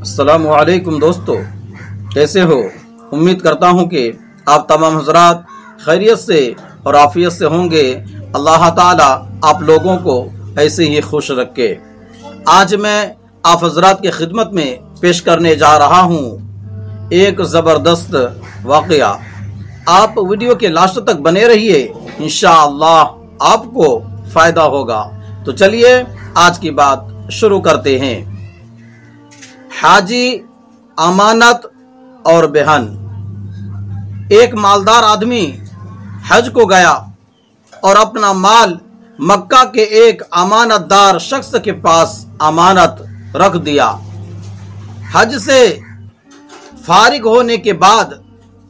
अस्सलामु अलैकुम दोस्तों, कैसे हो? उम्मीद करता हूँ कि आप तमाम हजरात खैरियत से और आफियत से होंगे। अल्लाह ताला आप लोगों को ऐसे ही खुश रखे। आज मैं आप हजरात की खिदमत में पेश करने जा रहा हूँ एक ज़बरदस्त वाक़या। आप वीडियो के लास्ट तक बने रहिए, इंशाअल्लाह आपको फ़ायदा होगा। तो चलिए आज की बात शुरू करते हैं। हाजी, अमानत और बेहन। एक मालदार आदमी हज को गया और अपना माल मक्का के एक अमानतदार शख्स के पास अमानत रख दिया। हज से फारिग होने के बाद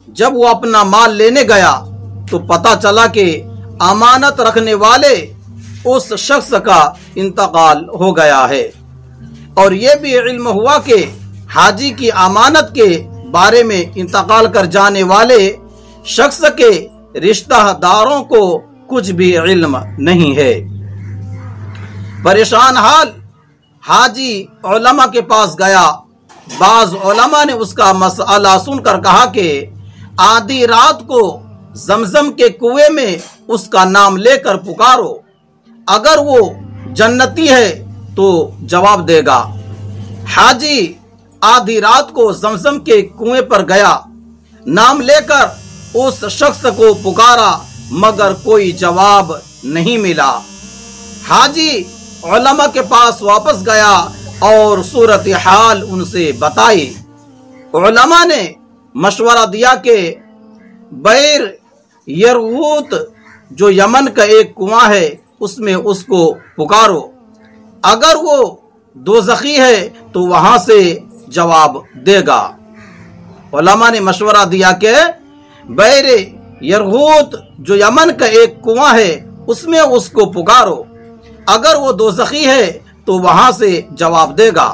जब वो अपना माल लेने गया तो पता चला कि अमानत रखने वाले उस शख्स का इंतकाल हो गया है। और ये भी इल्म हुआ कि हाजी की अमानत के बारे में इंतकाल कर जाने वाले शख्स के रिश्तेदारों को कुछ भी इल्म नहीं है। परेशान हाल हाजी उलमा के पास गया। बाज उलमा ने उसका मसला सुनकर कहा कि आधी रात को जमजम के कुएं में उसका नाम लेकर पुकारो, अगर वो जन्नती है तो जवाब देगा। हाजी आधी रात को जमजम के कुएं पर गया, नाम लेकर उस शख्स को पुकारा मगर कोई जवाब नहीं मिला। हाजी उलमा के पास वापस गया और सूरत हाल उनसे बताई। उलमा ने मशवरा दिया कि बैर यरगूत जो यमन का एक कुआं है उसमें उसको पुकारो, अगर वो दोज़खी है तो वहां से जवाब देगा। उलमा ने मशवरा दिया कि बैर यरगूत जो यमन का एक कुआं है उसमें उसको पुकारो, अगर वो दोज़खी है तो वहां से जवाब देगा।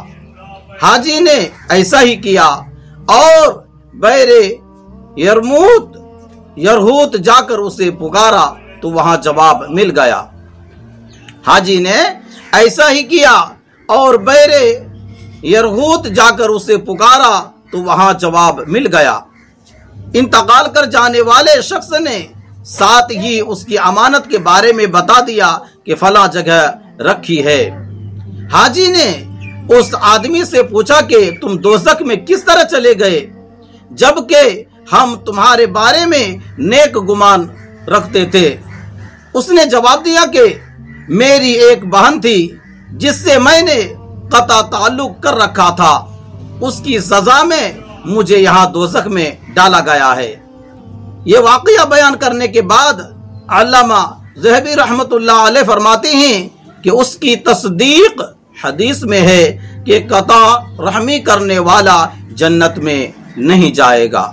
हाजी ने ऐसा ही किया और बैर यरगूत जाकर उसे पुकारा तो वहां जवाब मिल गया। हाजी ने ऐसा ही किया और बैर यरगूत जाकर उसे पुकारा तो वहां जवाब मिल गया। इंतकाल कर जाने वाले शख्स ने साथ ही उसकी अमानत के बारे में बता दिया कि फला जगह रखी है। हाजी ने उस आदमी से पूछा कि तुम दोज़ख में किस तरह चले गए, जबकि हम तुम्हारे बारे में नेक गुमान रखते थे। उसने जवाब दिया कि मेरी एक बहन थी जिससे मैंने कता ताल्लुक कर रखा था, उसकी सजा में मुझे यहाँ दोज़ख में डाला गया है। ये वाक़या बयान करने के बाद अल्लामा ज़हबी रहमतुल्लाह अलैह फरमाते हैं कि उसकी तस्दीक हदीस में है कि कता रहमी करने वाला जन्नत में नहीं जाएगा।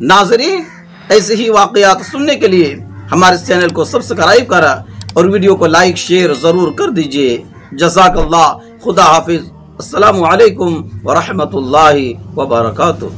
नाज़रीन, ऐसे ही वाक़यात सुनने के लिए हमारे चैनल को सब्सक्राइब करा और वीडियो को लाइक शेयर जरूर कर दीजिए। जज़ाकल्लाह, खुदा हाफिज। अस्सलामु अलैकुम व रहमतुल्लाहि व बरकातुहू।